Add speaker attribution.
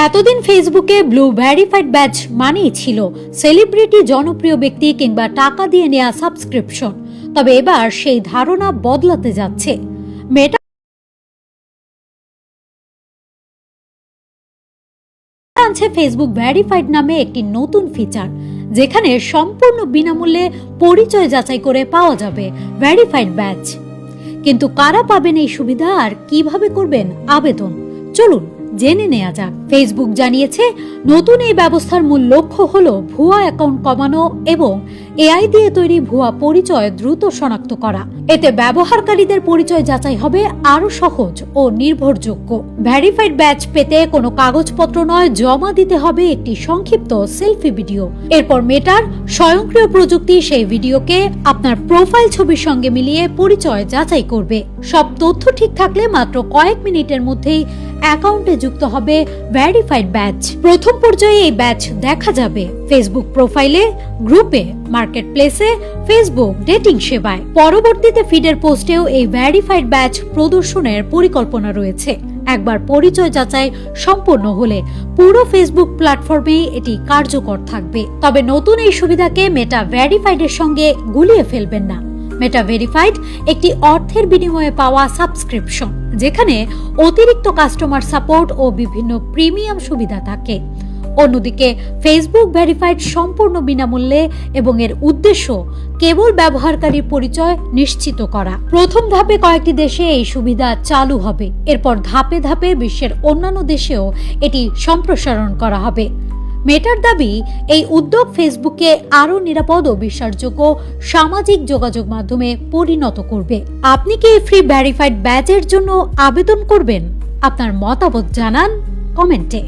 Speaker 1: এতদিন ফেসবুকে blue verified batch মানেই ছিল সেলিব্রিটি, জনপ্রিয় ব্যক্তি কিংবা টাকা দিয়ে নেওয়া সাবস্ক্রিপশন। তবে এবার সেই ধারণা বদলাতে যাচ্ছে। মেটা আনছে ফেসবুক ভেরিফাইড নামে একটি নতুন ফিচার, যেখানে সম্পূর্ণ বিনামূল্যে পরিচয় যাচাই করে পাওয়া যাবে ভেরিফাইড ব্যাচ। কিন্তু কারা পাবেন এই সুবিধা আর কিভাবে করবেন আবেদন, চলুন জেনে নেওয়া যাক। ফেসবুক জানিয়েছে, নতুন এই ব্যবস্থার মূল লক্ষ্য হলো ভুয়া অ্যাকাউন্ট কমানো এবং এআই দিয়ে তৈরি ভুয়া পরিচয় দ্রুত শনাক্ত করা। এতে ব্যবহারকারীদের পরিচয় যাচাই হবে আরো সহজ ও নির্ভরযোগ্য। ভেরিফাইড ব্যাচ পেতে কোনো কাগজপত্র নয়, জমা দিতে হবে একটি সংক্ষিপ্ত সেলফি ভিডিও। এরপর মেটার স্বয়ংক্রিয় প্রযুক্তি সেই ভিডিওকে আপনার প্রোফাইল ছবির সঙ্গে মিলিয়ে পরিচয় যাচাই করবে। সব তথ্য ঠিক থাকলে মাত্র কয়েক মিনিটের মধ্যেই অ্যাকাউন্টে যুক্ত হবে ভেরিফাইড ব্যাচ। প্রথম পর্যায়ে এই ব্যাচ দেখা যাবে ফেসবুক প্রোফাইলে, গ্রুপে, মার্কেট প্লেসে, ফেসবুক ডেটিং সেবায়। পরবর্তীতে ফিডের পোস্টেও এই ভেরিফাইড ব্যাচ প্রদর্শনের পরিকল্পনা রয়েছে। একবার পরিচয় যাচাই সম্পন্ন হলে পুরো ফেসবুক প্ল্যাটফর্মেই এটি কার্যকর থাকবে। তবে নতুন এই সুবিধাকে মেটা ভেরিফাইডের সঙ্গে গুলিয়ে ফেলবেন না। মেটা ভেরিফাইড একটি অর্থের বিনিময়ে পাওয়া সাবস্ক্রিপশন, যেখানে অতিরিক্ত কাস্টমার সাপোর্ট ও বিভিন্ন প্রিমিয়াম সুবিধা থাকে। অন্যদিকে ফেসবুক ভেরিফাইড সম্পূর্ণ বিনামূল্যে এবং এর উদ্দেশ্য কেবল ব্যবহারকারীর পরিচয় নিশ্চিত করা। প্রথম ধাপে কয়েকটি দেশে এই সুবিধা চালু হবে, এরপর ধাপে ধাপে বিশ্বের অন্যান্য দেশেও এটি সম্প্রসারণ করা হবে। মেটার দাবি, এই উদ্যোগ ফেসবুককে আরো নিরাপদ ও বিশ্বাসযোগ্য সামাজিক যোগাযোগ মাধ্যমে পরিণত করবে। আপনি কি এই ফ্রি ভেরিফাইড ব্যাচের জন্য আবেদন করবেন? আপনার মতামত জানান কমেন্টে।